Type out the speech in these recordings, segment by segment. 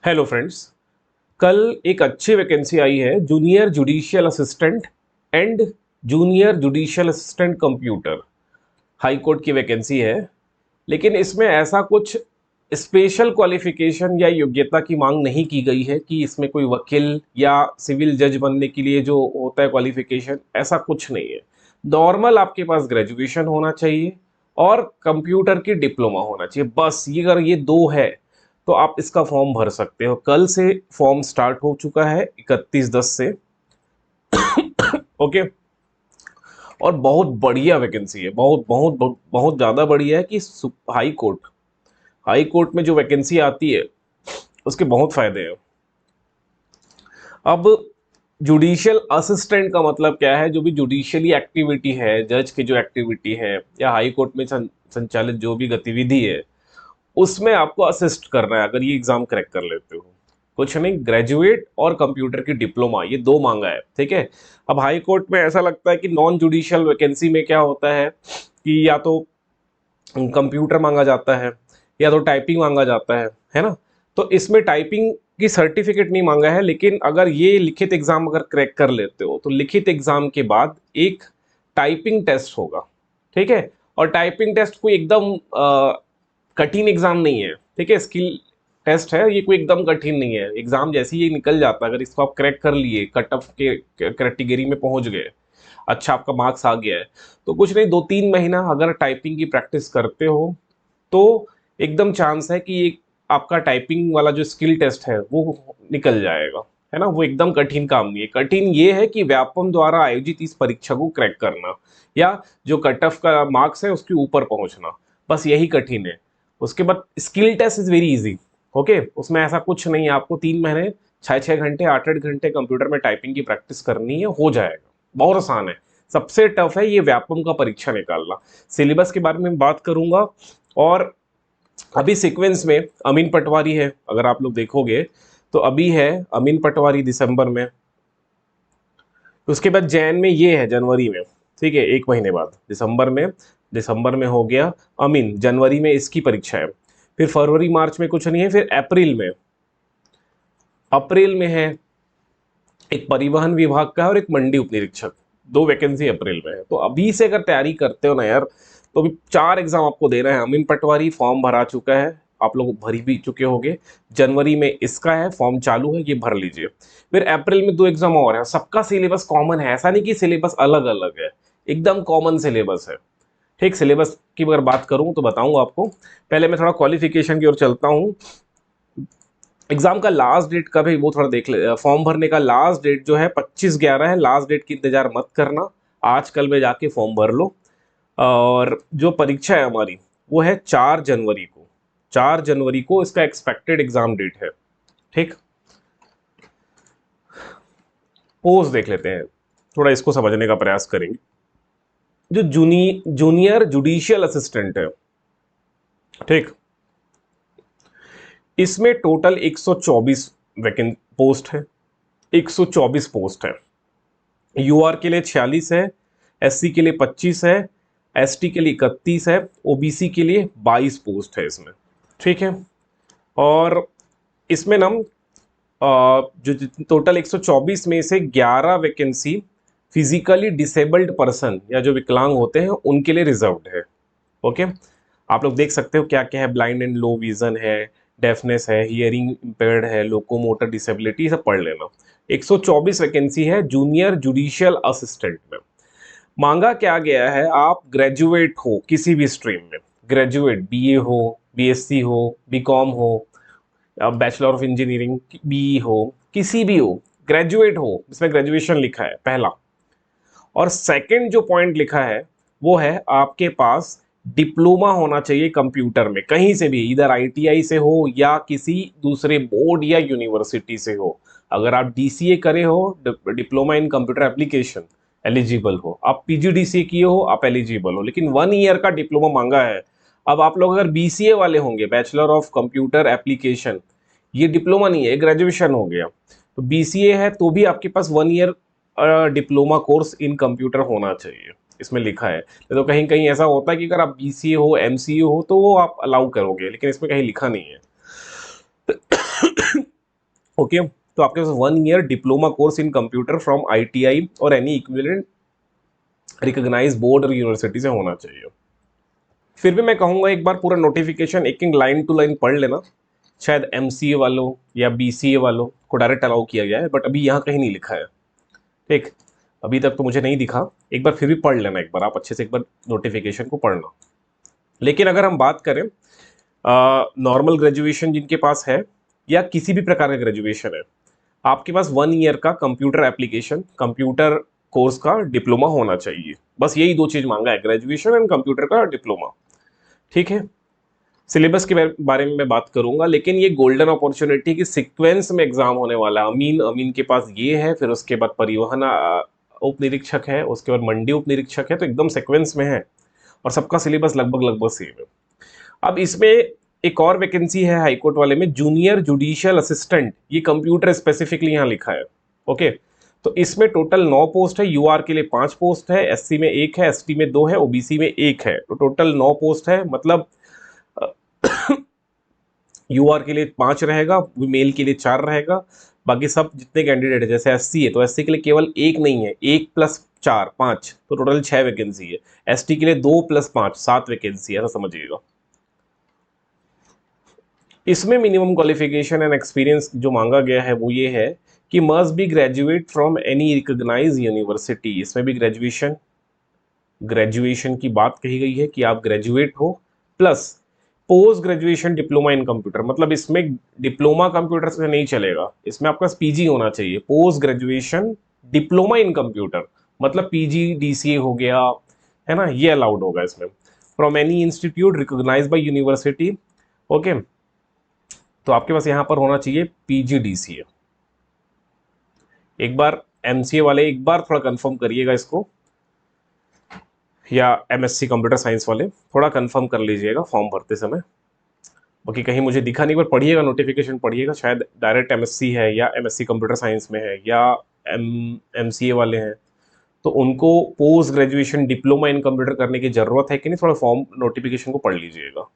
Hello friends. कल एक अच्छी वैकेंसी आई है, junior judicial assistant and junior judicial assistant computer. High court की वैकेंसी है, लेकिन इसमें ऐसा कुछ स्पेशल क्वालिफिकेशन या योग्यता की मांग नहीं की गई है कि इसमें कोई वकील या सिविल जज बनने के लिए जो होता है क्वालिफिकेशन, ऐसा कुछ नहीं है। नॉर्मल आपके पास ग्रेजुएशन होना चाहिए और कंप्यूटर की डिप्लोमा होना चाहिए, बस ये अगर ये दो है तो आप इसका फॉर्म भर सकते हो। कल से फॉर्म स्टार्ट हो चुका है 31/10 से। ओके। और बहुत बढ़िया वैकेंसी है, बहुत बहुत बहुत बहुत ज़्यादा बढ़िया है कि हाई कोर्ट में जो वैकेंसी आती है उसके बहुत फायदे हैं। अब जुडिशियल असिस्टेंट का मतलब क्या है? जो भी जुडिशियली एक्टिविटी है, जज की जो एक्टिविटी है या हाई कोर्ट में संचालित जो भी गतिविधि है, उसमें आपको असिस्ट करना है अगर ये एग्जाम क्रैक कर लेते हो। कुछ नहीं, ग्रेजुएट और कंप्यूटर की डिप्लोमा, ये दो मांगा है, ठीक है। अब हाई कोर्ट में ऐसा लगता है कि नॉन जुडिशियल वैकेंसी में क्या होता है कि या तो कंप्यूटर मांगा जाता है या तो टाइपिंग मांगा जाता है ना। तो इसमें टाइपिंग की सर्टिफिकेट नहीं मांगा है, लेकिन अगर ये लिखित एग्जाम अगर क्रैक कर लेते हो तो लिखित एग्जाम के बाद एक टाइपिंग टेस्ट होगा, ठीक है। और टाइपिंग टेस्ट कोई एकदम कठिन एग्जाम नहीं है, ठीक है। स्किल टेस्ट है, ये कोई एकदम कठिन नहीं है। एग्जाम जैसे ही ये निकल जाता है, अगर इसको आप क्रैक कर लिए, कट ऑफ के कैटेगरी में पहुंच गए, अच्छा आपका मार्क्स आ गया है, तो कुछ नहीं, 2-3 महीना अगर टाइपिंग की प्रैक्टिस करते हो तो एकदम चांस है कि एक आपका टाइपिंग वाला जो स्किल टेस्ट है वो निकल जाएगा, है ना। वो एकदम कठिन काम नहीं है। कठिन ये है कि व्यापम द्वारा आयोजित इस परीक्षा को क्रैक करना या जो कट ऑफ का मार्क्स है उसके ऊपर पहुंचना, बस यही कठिन है। उसके बाद skill test is very easy. Okay, उसमें ऐसा कुछ नहीं है, आपको 3 महीने 6-6 घंटे 8-8 घंटे कंप्यूटर में टाइपिंग की प्रैक्टिस करनी है, हो जाएगा। बहुत आसान है। सबसे टफ है ये व्यापम का परीक्षा निकालना। सिलेबस के बारे में बात करूंगा। और अभी सीक्वेंस में अमीन पटवारी है, अगर आप लोग देखोगे तो अभी है अमीन पटवारी दिसंबर में, उसके बाद जैन में ये है जनवरी में, ठीक है, 1 महीने बाद दिसंबर में हो गया अमीन, जनवरी में इसकी परीक्षा है। फिर फरवरी मार्च में कुछ नहीं है। फिर अप्रैल में है एक परिवहन विभाग का और एक मंडी उप निरीक्षक, दो वैकेंसी अप्रैल में है। तो अभी से अगर तैयारी करते हो ना यार, तो अभी 4 एग्जाम आपको देना है। अमीन पटवारी फॉर्म भरा चुका है, आप लोग भरी भी चुके होंगे। जनवरी में इसका है, फॉर्म चालू है, ये भर लीजिए। फिर अप्रैल में 2 एग्जाम और है। सबका सिलेबस कॉमन है, ऐसा नहीं कि सिलेबस अलग अलग है, एकदम कॉमन सिलेबस है। ठीक, सिलेबस की अगर बात करूं तो बताऊंगा आपको। पहले मैं थोड़ा क्वालिफिकेशन की ओर चलता हूं। एग्जाम का लास्ट डेट कब है वो थोड़ा देख ले। फॉर्म भरने का लास्ट डेट जो है 25/11 है। लास्ट डेट की इंतजार मत करना, आज कल में जाके फॉर्म भर लो। और जो परीक्षा है हमारी वो है 4 जनवरी को। 4 जनवरी को इसका एक्सपेक्टेड एग्जाम डेट है, ठीक। पोस्ट देख लेते हैं, थोड़ा इसको समझने का प्रयास करेंगे। जो जूनियर जुडिशियल असिस्टेंट है, ठीक, इसमें टोटल 124 वैकेंट पोस्ट है। 124 पोस्ट है। यूआर के लिए 46 है, एससी के लिए 25 है, एसटी के लिए 31 है, ओबीसी के लिए 22 पोस्ट है इसमें, ठीक है। और इसमें ना जो टोटल 124 में से 11 वैकेंसी फिजिकली डिसेबल्ड पर्सन या जो विकलांग होते हैं उनके लिए रिजर्व्ड है। ओके, आप लोग देख सकते हो क्या क्या है। ब्लाइंड एंड लो विजन है, डेफनेस है, हियरिंग इम्पेयर्ड है, लोकोमोटर डिसेबिलिटी, सब पढ़ लेना। 124 वैकेंसी है जूनियर जुडिशियल असिस्टेंट में। मांगा क्या गया है, आप ग्रेजुएट हो किसी भी स्ट्रीम में, ग्रेजुएट बीए हो, बीएससी हो, बीकॉम हो, बैचलर ऑफ इंजीनियरिंग बीई हो, किसी भी हो, ग्रेजुएट हो, इसमें ग्रेजुएशन लिखा है पहला। और सेकंड जो पॉइंट लिखा है वो है आपके पास डिप्लोमा होना चाहिए कंप्यूटर में, कहीं से भी, इधर आईटीआई से हो या किसी दूसरे बोर्ड या यूनिवर्सिटी से हो। अगर आप डीसीए करे हो, diploma in computer application, eligible हो। आप पीजीडीसीए किए हो, आप एलिजिबल हो, लेकिन 1 ईयर का डिप्लोमा मांगा है। अब आप लोग अगर बीसीए वाले होंगे, बैचलर ऑफ कंप्यूटर एप्लीकेशन, ये डिप्लोमा नहीं है, ग्रेजुएशन हो गया। तो बीसीए है तो भी आपके पास 1 year diploma course in computer होना चाहिए, इसमें लिखा है। तो कहीं कहीं ऐसा होता है कि अगर आप बीसीए हो, एमसीए हो, तो वो आप अलाउ करोगे, लेकिन इसमें कहीं लिखा नहीं है। ओके, तो आपके पास 1 year diploma course in computer from ITI और एनी इक्विवेलेंट रिकॉग्नाइज्ड बोर्ड और यूनिवर्सिटी से होना चाहिए। फिर भी मैं कहूँगा एक बार पूरा नोटिफिकेशन एक एक लाइन टू लाइन पढ़ लेना। शायद MCA वालों या BCA वालों को डायरेक्ट अलाउ किया गया है, बट अभी यहाँ कहीं नहीं लिखा है, ठीक, अभी तक तो मुझे नहीं दिखा। एक बार फिर भी पढ़ लेना, एक बार आप अच्छे से एक बार नोटिफिकेशन को पढ़ना। लेकिन अगर हम बात करें नॉर्मल ग्रेजुएशन जिनके पास है या किसी भी प्रकार का ग्रेजुएशन है, आपके पास 1 ईयर का कंप्यूटर एप्लीकेशन कंप्यूटर कोर्स का डिप्लोमा होना चाहिए। बस यही 2 चीज मांगा है, ग्रेजुएशन एंड कंप्यूटर का डिप्लोमा, ठीक है। सिलेबस के बारे में मैं बात करूंगा, लेकिन ये गोल्डन अपॉर्चुनिटी की सीक्वेंस में एग्जाम होने वाला है। अमीन के पास ये है, फिर उसके बाद परिवहन उप निरीक्षक है, उसके बाद मंडी उप निरीक्षक है, तो एकदम सीक्वेंस में है और सबका सिलेबस लगभग सेम है। अब इसमें एक और वैकेंसी है हाईकोर्ट वाले में, जूनियर जुडिशियल असिस्टेंट, ये कंप्यूटर स्पेसिफिकली यहाँ लिखा है, ओके। तो इसमें टोटल 9 पोस्ट है, UR के लिए 5 पोस्ट है, SC में 1 है, ST में 2 है, OBC में 1 है, तो टोटल 9 पोस्ट है। मतलब UR के लिए 5 रहेगा, मेल के लिए 4 रहेगा, बाकी सब जितने कैंडिडेट है, जैसे SC है तो SC के लिए केवल 1 नहीं है, 1 + 4 5, तो टोटल 6 वैकेंसी है। ST के लिए 2 + 5 7 वैकेंसी है, ऐसा समझिएगा। इसमें मिनिमम क्वालिफिकेशन एंड एक्सपीरियंस जो मांगा गया है वो ये है कि must be graduate from any recognised university. इसमें भी ग्रेजुएशन की बात कही गई है कि आप ग्रेजुएट हो, plus post graduation diploma in computer, मतलब इसमें डिप्लोमा कंप्यूटर से नहीं चलेगा, इसमें आपका PG होना चाहिए, post graduation diploma in computer, मतलब PG DCA हो गया, है ना, ये अलाउड होगा इसमें। From any institute recognised by university, okay, तो आपके पास यहां पर होना चाहिए PG DCA। एक बार MCA वाले एक बार थोड़ा कंफर्म करिएगा इसको, या MSc कंप्यूटर साइंस वाले थोड़ा कंफर्म कर लीजिएगा फॉर्म भरते समय। बाकी कहीं मुझे दिखा नहीं, पर पढ़िएगा, नोटिफिकेशन पढ़िएगा, शायद डायरेक्ट MSc है या MSc कंप्यूटर साइंस में है या MCA वाले हैं, तो उनको post graduation diploma in computer करने की जरूरत है कि नहीं, थोड़ा फॉर्म नोटिफिकेशन को पढ़ लीजिएगा,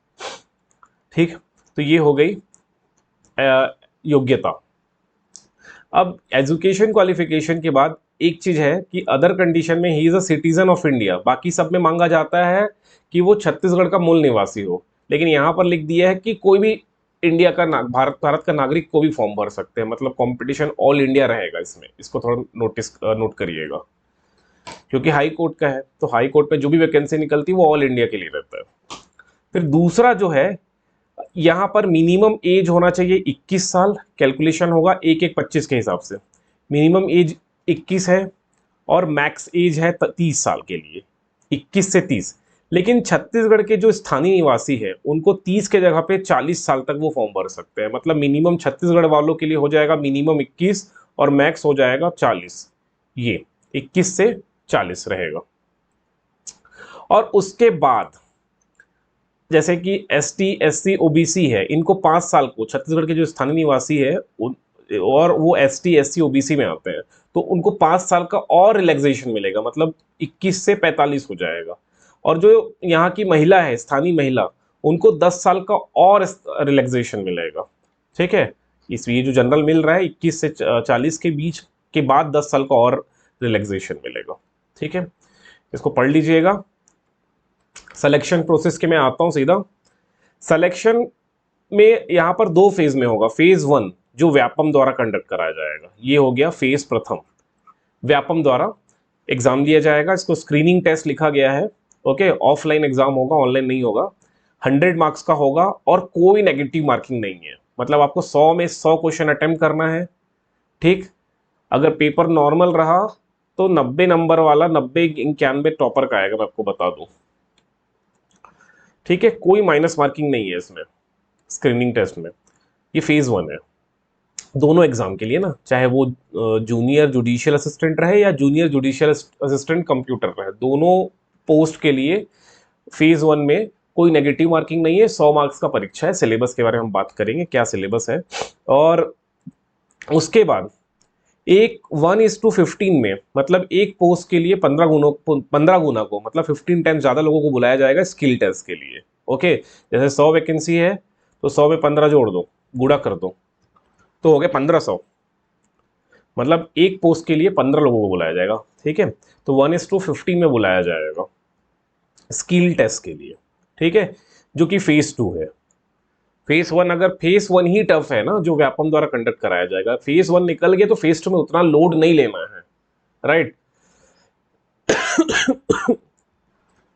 ठीक। तो ये हो गई योग्यता। अब एजुकेशन क्वालिफिकेशन के बाद एक चीज है कि अदर कंडीशन में he is a citizen of India, बाकी सब में मांगा जाता है कि वो छत्तीसगढ़ का मूल निवासी हो, लेकिन यहाँ पर लिख दिया है कि कोई भी इंडिया का भारत का नागरिक को भी फॉर्म भर सकते हैं, मतलब कंपटीशन ऑल इंडिया रहेगा इसमें, इसको थोड़ा नोट करिएगा, क्योंकि हाई कोर्ट का है, तो हाई कोर्ट में जो भी वैकेंसी निकलती है वो ऑल इंडिया के लिए रहता है। फिर दूसरा जो है, यहां पर मिनिमम एज होना चाहिए 21 साल, कैलकुलेशन होगा 1-1-25 के हिसाब से, मिनिमम एज 21 है और मैक्स एज है 30 साल के लिए, 21 से 30। लेकिन छत्तीसगढ़ के जो स्थानीय निवासी है उनको 30 के जगह पे 40 साल तक वो फॉर्म भर सकते हैं, मतलब मिनिमम छत्तीसगढ़ वालों के लिए हो जाएगा मिनिमम 21 और मैक्स हो जाएगा 40, ये 21 से 40 रहेगा। और उसके बाद जैसे कि ST SC OBC है, इनको 5 साल को, छत्तीसगढ़ के जो स्थानीय निवासी है और वो ST SC OBC में आते हैं, तो उनको 5 साल का और रिलैक्सेशन मिलेगा, मतलब 21 से 45 हो जाएगा। और जो यहाँ की महिला है, स्थानीय महिला, उनको 10 साल का और रिलैक्सेशन मिलेगा, ठीक है। ये जो जनरल मिल रहा है 21 से 40 के बीच के बाद 10 साल का और रिलैक्सेशन मिलेगा, ठीक है, इसको पढ़ लीजिएगा। सिलेक्शन प्रोसेस के मैं आता हूं सीधा। सिलेक्शन में यहां पर 2 फेज में होगा। फेज 1 जो व्यापम द्वारा कंडक्ट कराया जाएगा, ये हो गया फेज प्रथम, व्यापम द्वारा एग्जाम दिया जाएगा, इसको स्क्रीनिंग टेस्ट लिखा गया है, ओके। ऑफलाइन एग्जाम होगा, ऑनलाइन नहीं होगा, 100 मार्क्स का होगा और कोई नेगेटिव मार्किंग नहीं है, मतलब आपको 100 में 100 क्वेश्चन अटेम्प्ट करना है, ठीक। अगर पेपर नॉर्मल रहा तो 90 नंबर वाला 90-91 टॉपर का आएगा, मैं आपको बता दूं, ठीक है, कोई माइनस मार्किंग नहीं है इसमें स्क्रीनिंग टेस्ट में। ये फेज 1 है दोनों एग्जाम के लिए ना, चाहे वो जूनियर जुडिशियल असिस्टेंट रहे या जूनियर जुडिशियल असिस्टेंट कंप्यूटर रहे, दोनों पोस्ट के लिए फेज 1 में कोई नेगेटिव मार्किंग नहीं है, 100 मार्क्स का परीक्षा है। सिलेबस के बारे में हम बात करेंगे, क्या सिलेबस है। और उसके बाद 1:15 में, मतलब एक पोस्ट के लिए 15 गुना को, मतलब 15 टाइम्स ज्यादा लोगों को बुलाया जाएगा स्किल टेस्ट के लिए, ओके। जैसे 100 वैकेंसी है तो 100 में 15 जोड़ दो, गुणा कर दो, तो हो गए 1500, मतलब एक पोस्ट के लिए 15 लोगों को बुलाया जाएगा, ठीक है। तो 1:15 में बुलाया जाएगा स्किल टेस्ट के लिए, ठीक है, जो कि फेज 2 है। फेज 1, अगर फेज 1 ही टफ है ना, जो व्यापम द्वारा कंडक्ट कराया जाएगा, फेज 1 निकल गया तो फेज 2 में उतना लोड नहीं लेना है, राइट।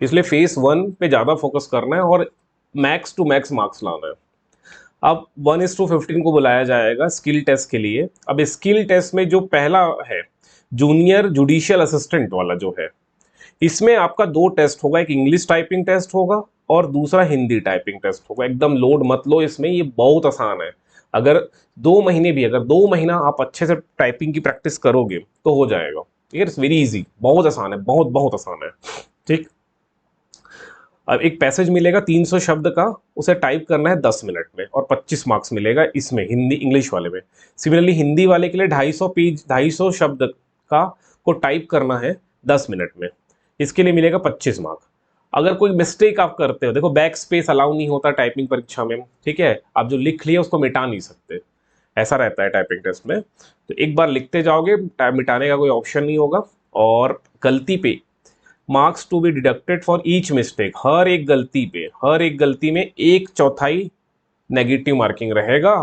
इसलिए फेज 1 पे ज्यादा फोकस करना है और मैक्स टू मैक्स मार्क्स लाना है। अब 1:15 को बुलाया जाएगा स्किल टेस्ट के लिए। अब स्किल टेस्ट में जो पहला है, जूनियर जुडिशियल असिस्टेंट वाला जो है, इसमें आपका दो टेस्ट होगा, एक इंग्लिश टाइपिंग टेस्ट होगा और दूसरा हिंदी टाइपिंग टेस्ट होगा। एकदम लोड मत लो इसमें, ये बहुत आसान है। अगर 2 महीने भी, अगर 2 महीना आप अच्छे से टाइपिंग की प्रैक्टिस करोगे तो हो जाएगा। ठीक है, इट्स वेरी इजी, बहुत आसान है, बहुत बहुत आसान है, ठीक। अब एक पैसेज मिलेगा 300 शब्द का, उसे टाइप करना है 10 मिनट में और 25 मार्क्स मिलेगा इसमें, हिंदी इंग्लिश वाले में। सिमिलरली हिंदी वाले के लिए 250 पेज 250 शब्द का को टाइप करना है 10 मिनट में, इसके लिए मिलेगा 25 मार्क। अगर कोई मिस्टेक आप करते हो, देखो बैक स्पेस अलाउ नहीं होता टाइपिंग परीक्षा में, ठीक है, आप जो लिख लिया उसको मिटा नहीं सकते, ऐसा रहता है टाइपिंग टेस्ट में। तो एक बार लिखते जाओगे, मिटाने का कोई ऑप्शन नहीं होगा। और गलती पे marks to be deducted for each mistake, हर एक गलती पे, हर एक गलती में 1/4 नेगेटिव मार्किंग रहेगा।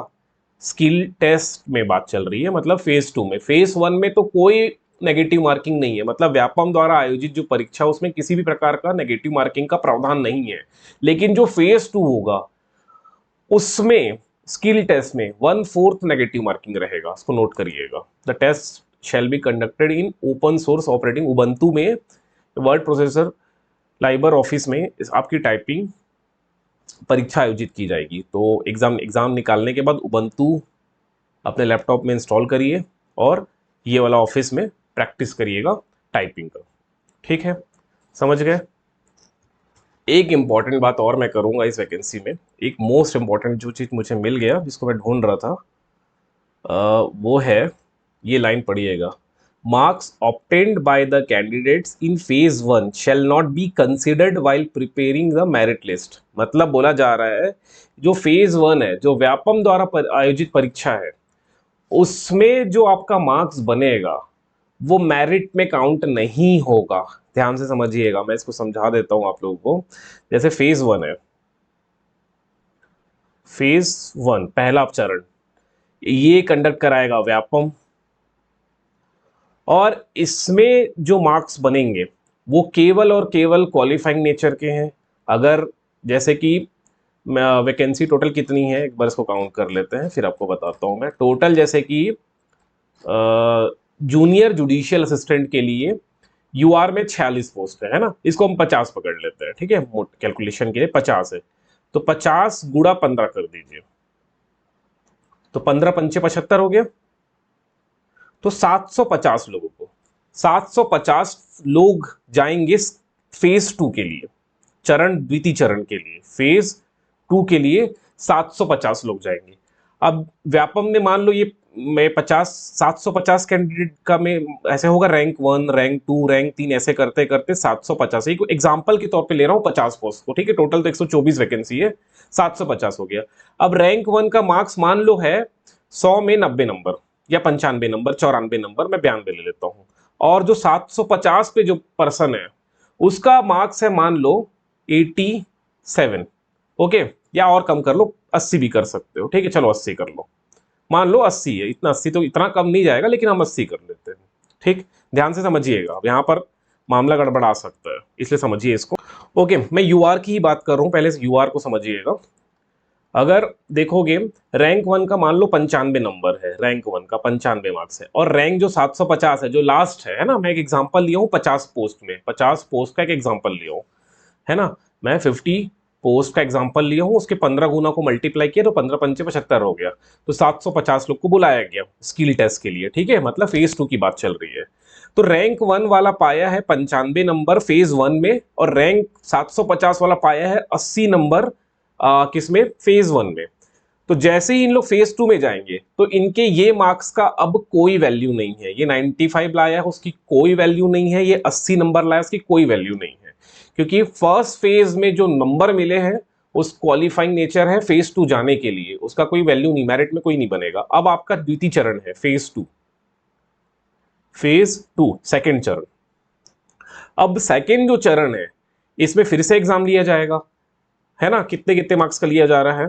स्किल टेस्ट में बात चल रही है, मतलब फेज 2 में। फेज 1 में तो कोई नेगेटिव मार्किंग नहीं है, मतलब व्यापम द्वारा आयोजित जो परीक्षा उसमें किसी भी प्रकार का नेगेटिव मार्किंग का प्रावधान नहीं है। लेकिन जो फेज 2 होगा उसमें स्किल टेस्ट में 1/4 नेगेटिव मार्किंग रहेगा, उसको नोट करिएगा। The test shall be conducted in open source operating Ubuntu में, वर्ड प्रोसेसर लाइबर ऑफिस में आपकी टाइपिंग परीक्षा आयोजित की जाएगी। तो एग्जाम निकालने के बाद उबंटू अपने लैपटॉप में इंस्टॉल करिए और ये वाला ऑफिस में प्रैक्टिस करिएगा टाइपिंग का, ठीक है, समझ गए। एक इंपॉर्टेंट बात और मैं करूंगा इस वैकेंसी में, एक मोस्ट इंपॉर्टेंट जो चीज़ मुझे मिल गया जिसको मैं ढूंढ रहा था, वो है, ये लाइन पढ़िएगा, marks obtained by the candidates in phase 1 shall not be considered while preparing the merit list. मतलब बोला जा रहा है जो फेज 1 है, जो व्यापम द्वारा आयोजित परीक्षा है, उसमें जो आपका मार्क्स बनेगा वो मेरिट में काउंट नहीं होगा। ध्यान से समझिएगा, मैं इसको समझा देता हूं आप लोगों को। जैसे फेज 1 है, फेज 1 पहला चरण ये कंडक्ट कराएगा व्यापम, और इसमें जो मार्क्स बनेंगे वो केवल और केवल क्वालिफाइंग नेचर के हैं। अगर जैसे कि वैकेंसी टोटल कितनी है, एक बार इसको काउंट कर लेते हैं फिर आपको बताता हूं मैं टोटल। जैसे कि जूनियर जुडिशियल असिस्टेंट के लिए यूआर में 46 पोस्ट है ना, इसको हम 50 पकड़ लेते हैं, ठीक है, कैलकुलेशन के लिए 50 है, तो 50 गुणा 15 कर दीजिए, तो 15 पंचे 75 हो गया। तो 750 लोगों को, 750 लोग जाएंगे फेज 2 के लिए, द्वितीय चरण के लिए, फेज 2 के लिए 750 लोग जाएंगे। अब व्यापम ने मान लो ये मैं 750 कैंडिडेट का में ऐसे होगा, रैंक 1 रैंक 2 रैंक 3 ऐसे करते करते 750, एक एग्जांपल के तौर पे ले रहा हूं 50 पोस्ट को, ठीक है, टोटल तो 124 वैकेंसी है, 750 हो गया। अब रैंक 1 का मार्क्स मान लो है 100 में 90 नंबर या 95 नंबर, 94 नंबर, मैं 92 ले लेता हूं। और जो 750 पे जो पर्सन है उसका मार्क्स है मान लो 87, ओके, या और कम कर लो, 80 भी कर सकते हो, ठीक है, चलो 80 कर लो, मान लो 80 है, इतना 80 तो इतना कम नहीं जाएगा, लेकिन हम 80 कर लेते हैं, ठीक। ध्यान से समझिएगा, अब यहाँ पर मामला गड़बड़ा सकता है, इसलिए समझिए इसको। ओके, मैं यूआर की ही बात कर रहा हूँ, पहले यूआर को समझिएगा। अगर देखोगे रैंक 1 का मान लो 95 नंबर है, रैंक 1 का 95 मार्क्स है, और रैंक जो 750 है जो लास्ट है ना, मैं एक एग्जांपल लिया हूँ 50 पोस्ट में, 50 पोस्ट का एक एग्जांपल लिया हूँ, है ना, मैं 50 पोस्ट का एग्जांपल लिया हूँ, उसके 15 गुना को मल्टीप्लाई किया तो 15 पंचे 75 हो गया, तो 750 लोग को बुलाया गया स्किल टेस्ट के लिए, ठीक है, मतलब फेज 2 की बात चल रही है। तो रैंक 1 वाला पाया है 95 नंबर फेज 1 में, और रैंक 750 वाला पाया है 80 नंबर किसमें, फेज 1 में। तो जैसे ही इन लोग फेज 2 में जाएंगे तो इनके ये मार्क्स का अब कोई वैल्यू नहीं है। ये 95 लाया है उसकी कोई वैल्यू नहीं है, ये 80 नंबर लाया उसकी कोई वैल्यू नहीं है, क्योंकि फर्स्ट फेज में जो नंबर मिले हैं उस क्वालिफाइंग नेचर है फेज 2 जाने के लिए, उसका कोई वैल्यू नहीं, मेरिट में कोई नहीं बनेगा। अब आपका द्वितीय चरण है फेज 2, फेज 2 सेकेंड चरण। अब सेकेंड जो चरण है इसमें फिर से एग्जाम लिया जाएगा, है ना। कितने कितने मार्क्स का लिया जा रहा है,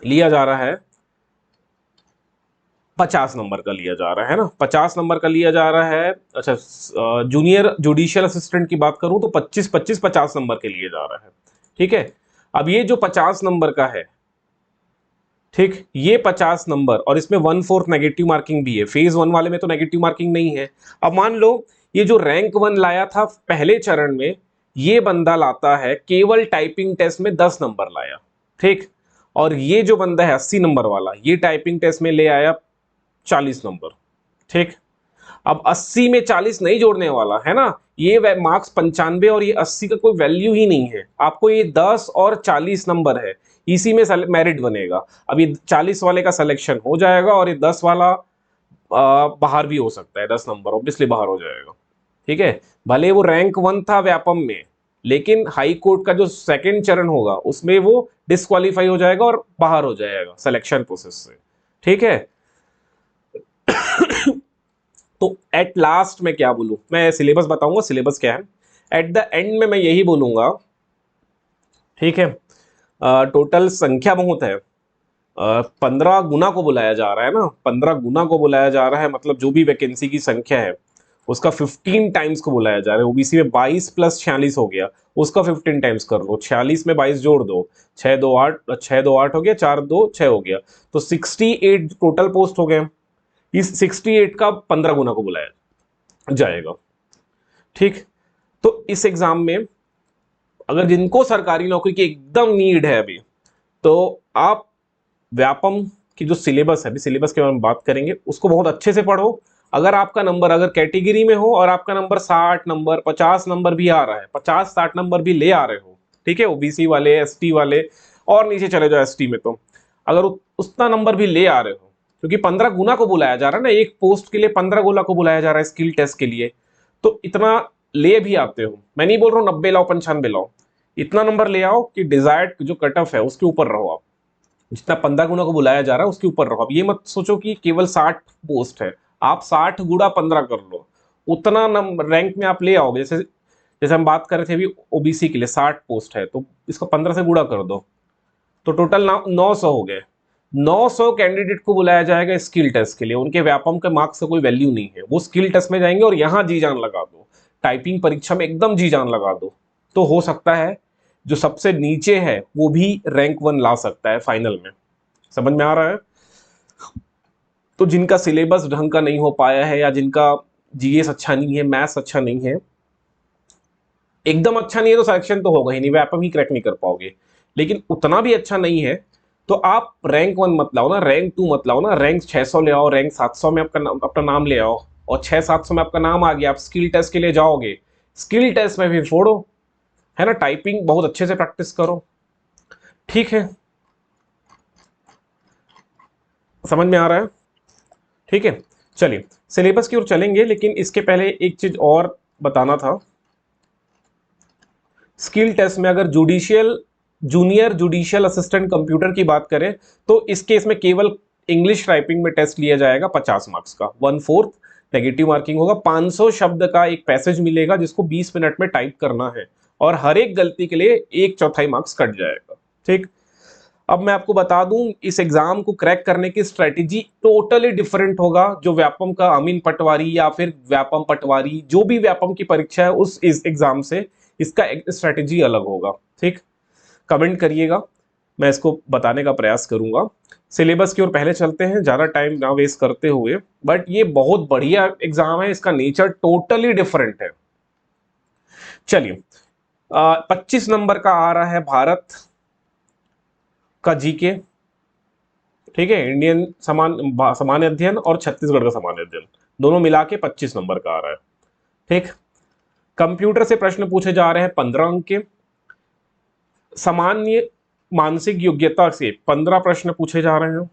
लिया जा रहा है 50 नंबर का लिया जा रहा है ना, 50 नंबर का लिया जा रहा है। अच्छा, जूनियर जुडिशियल असिस्टेंट की बात करूं तो 25 50 नंबर के लिए जा रहा है। ठीक है, अब ये जो 50 नंबर का है, ठीक, ये 50 नंबर और इसमें 1/4 नेगेटिव मार्किंग भी है। फेज 1 वाले में तो नेगेटिव मार्किंग नहीं है। अब मान लो ये जो रैंक 1 लाया था पहले चरण में, ये बंदा लाता है केवल टाइपिंग टेस्ट में 10 नंबर लाया, ठीक, और ये जो बंदा है 80 नंबर वाला, ये टाइपिंग टेस्ट में ले आया 40 नंबर, ठीक। अब 80 में 40 नहीं जोड़ने वाला है ना, ये मार्क्स 95 और ये 80 का कोई वैल्यू ही नहीं है। आपको ये 10 और 40 नंबर है, इसी में मेरिट बनेगा। अब ये 40 वाले का सिलेक्शन हो जाएगा और ये 10 वाला बाहर भी हो सकता है, 10 नंबर ऑब्वियसली बाहर हो जाएगा। ठीक है, भले वो रैंक 1 था व्यापम में, लेकिन हाई कोर्ट का जो सेकंड चरण होगा उसमें वो डिस्क्वालीफाई हो जाएगा और बाहर हो जाएगा सिलेक्शन प्रोसेस से। ठीक है, तो एट लास्ट मैं क्या बोलूं, मैं सिलेबस बताऊंगा सिलेबस क्या है। एट द एंड में मैं यही बोलूंगा, ठीक है, टोटल संख्या बहुत है, 15 गुना को बुलाया जा रहा है ना, 15 गुना को बुलाया जा रहा है, मतलब जो भी वैकेंसी की संख्या है उसका 15 टाइम्स को बुलाया जा रहा है। ओबीसी में 22 प्लस 46 हो गया, उसका 15 टाइम्स कर लो, 46 में 22 जोड़ दो, 6 2 8, 6 2 8 हो गया, 4 2 6 हो गया, तो 68 टोटल पोस्ट हो गए। इस 68 का 15 गुना को बुलाया जाएगा। ठीक, तो इस एग्जाम में अगर जिनको सरकारी नौकरी की एकदम नीड है अभी, तो आप व्यापम की जो सिलेबस है, अभी सिलेबस के बारे में बात करेंगे, उसको बहुत अच्छे से पढ़ो। अगर आपका नंबर अगर कैटेगरी में हो और आपका नंबर 60 नंबर 50 नंबर भी आ रहा है, 50-60 नंबर भी ले आ रहे हो, ठीक है, ओबीसी वाले एसटी वाले और नीचे चले जाओ एसटी में, तो अगर उतना नंबर भी ले आ रहे हो, क्योंकि 15 गुना को बुलाया जा रहा है ना, एक पोस्ट के लिए 15 गुना को बुलाया जा रहा है स्किल टेस्ट के लिए, तो इतना ले भी आते हो, मैं नहीं बोल रहा हूँ 90 लाओ 95 लाओ, इतना नंबर ले आओ कि डिजायर्ड जो कट ऑफ है उसके ऊपर रहो आप। जितना 15 गुना को बुलाया जा रहा है उसके ऊपर रहो। अब ये मत सोचो कि केवल 60 पोस्ट है, आप 60 गुणा 15 कर लो, उतना नंबर रैंक में आप ले आओगे। जैसे जैसे हम बात कर रहे थे अभी ओबीसी के लिए 60 पोस्ट है, तो इसको 15 से गुणा कर दो, तो टोटल 900 हो गए। 900 कैंडिडेट को बुलाया जाएगा स्किल टेस्ट के लिए, उनके व्यापम के मार्क्स का कोई वैल्यू नहीं है, वो स्किल टेस्ट में जाएंगे और यहां जी जान लगा दो, टाइपिंग परीक्षा में एकदम जी जान लगा दो, तो हो सकता है जो सबसे नीचे है वो भी रैंक 1 ला सकता है फाइनल में। समझ में आ रहा है। तो जिनका सिलेबस ढंग का नहीं हो पाया है, या जिनका जीएस अच्छा नहीं है, मैथ्स अच्छा नहीं है, एकदम अच्छा नहीं है, तो सिलेक्शन तो होगा ही नहीं, व्यापम ही क्रैक नहीं कर पाओगे। लेकिन उतना भी अच्छा नहीं है तो आप रैंक 1 मत लाओ ना, रैंक 2 मत लाओ ना, रैंक 600 ले आओ, रैंक 700 में अपना नाम ले आओ, और 600-700 में आपका नाम आ गया, आप स्किल टेस्ट के लिए जाओगे, स्किल टेस्ट में भी फोड़ो, है ना, टाइपिंग बहुत अच्छे से प्रैक्टिस करो। ठीक है, समझ में आ रहा है। ठीक है, चलिए सिलेबस की ओर चलेंगे, लेकिन इसके पहले एक चीज और बताना था। स्किल टेस्ट में अगर जूनियर जुडिशियल असिस्टेंट कंप्यूटर की बात करें, तो इस केस में केवल इंग्लिश टाइपिंग में टेस्ट लिया जाएगा 50 मार्क्स का, 1/4 नेगेटिव मार्किंग होगा, 500 शब्द का एक पैसेज मिलेगा जिसको 20 मिनट में टाइप करना है, और हर एक गलती के लिए 1/4 मार्क्स कट जाएगा। ठीक, अब मैं आपको बता दूं इस एग्जाम को क्रैक करने की स्ट्रेटेजी टोटली डिफरेंट होगा। जो व्यापम का अमीन पटवारी या फिर व्यापम पटवारी, जो भी व्यापम की परीक्षा है उस इस एग्जाम से इसका स्ट्रेटेजी अलग होगा। ठीक, कमेंट करिएगा, मैं इसको बताने का प्रयास करूंगा। सिलेबस की ओर पहले चलते हैं, ज्यादा टाइम ना वेस्ट करते हुए, बट ये बहुत बढ़िया एग्जाम है, इसका नेचर टोटली डिफरेंट है। चलिए, 25 नंबर का आ रहा है भारत का जीके, ठीक है, इंडियन सामान्य अध्ययन और छत्तीसगढ़ का सामान्य अध्ययन, दोनों मिला के 25 नंबर का आ रहा है। ठीक, कंप्यूटर से प्रश्न पूछे जा रहे हैं 15 अंक के, सामान्य मानसिक योग्यता से 15 प्रश्न पूछे जा रहे हैं,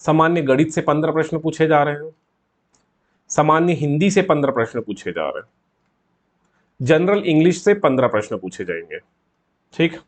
सामान्य गणित से 15 प्रश्न पूछे जा रहे हैं, सामान्य हिंदी से 15 प्रश्न पूछे जा रहे हैं। जनरल इंग्लिश से 15 प्रश्न पूछे जाएंगे। ठीक,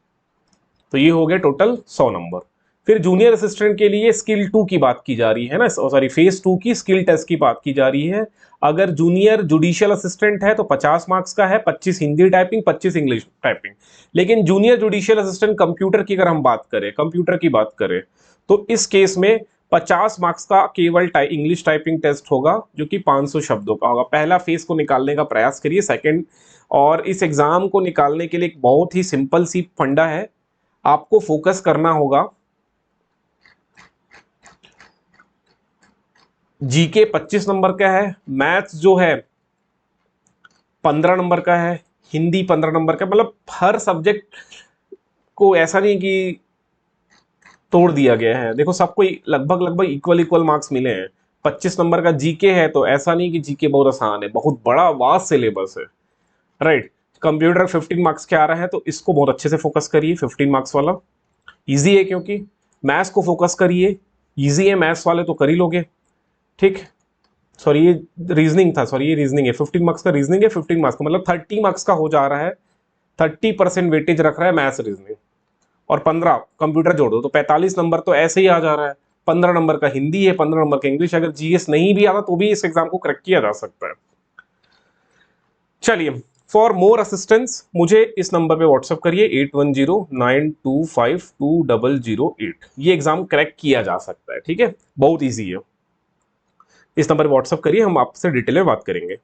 तो ये हो गया टोटल 100 नंबर। फिर जूनियर असिस्टेंट के लिए स्किल 2 की बात की जा रही है ना, सॉरी फेज 2 की स्किल टेस्ट की बात की जा रही है। अगर जूनियर जुडिशियल असिस्टेंट है तो 50 मार्क्स का है, 25 हिंदी टाइपिंग, 25 इंग्लिश टाइपिंग। लेकिन जूनियर जुडिशियल असिस्टेंट कंप्यूटर की अगर हम बात करें, कंप्यूटर की बात करें, तो इस केस में 50 मार्क्स का केवल इंग्लिश टाइपिंग टेस्ट होगा, जो कि 500 शब्दों का होगा। पहला फेज को निकालने का प्रयास करिए, सेकंड, और इस एग्जाम को निकालने के लिए एक बहुत ही सिंपल सी फंडा है, आपको फोकस करना होगा। जीके 25 नंबर का है, मैथ्स जो है 15 नंबर का है, हिंदी 15 नंबर का, मतलब हर सब्जेक्ट को ऐसा नहीं कि तोड़ दिया गया है। देखो सबको लगभग लगभग इक्वल इक्वल मार्क्स मिले हैं। 25 नंबर का जीके है तो ऐसा नहीं कि जीके बहुत आसान है, बहुत बड़ा वास्ट सिलेबस है, राइट। कंप्यूटर 15 मार्क्स के आ रहा है तो इसको बहुत अच्छे से फोकस करिए, 15 मार्क्स वाला इजी है, क्योंकि मैथ्स को फोकस करिए, इजी है मैथ्स वाले तो कर ही लोगे। ठीक, सॉरी ये रीजनिंग था, सॉरी ये रीजनिंग है, 15 मार्क्स का रीजनिंग है, 15 मार्क्स का मतलब 30 मार्क्स का हो जा रहा है। 30% वेटेज रख रहा है मैथ्स रीजनिंग, और 15 कंप्यूटर जोड़ दो तो 45 नंबर तो ऐसे ही आ जा रहा है। 15 नंबर का हिंदी है, 15 नंबर का इंग्लिश। अगर जीएस नहीं भी आता तो भी इस एग्जाम को क्रैक किया जा सकता है। चलिए, फॉर मोर असिस्टेंस मुझे इस नंबर पे व्हाट्सअप करिए 8109252008। ये एग्जाम क्रैक किया जा सकता है, ठीक है, बहुत ईजी है। इस नंबर पे व्हाट्सअप करिए, हम आपसे डिटेल में बात करेंगे।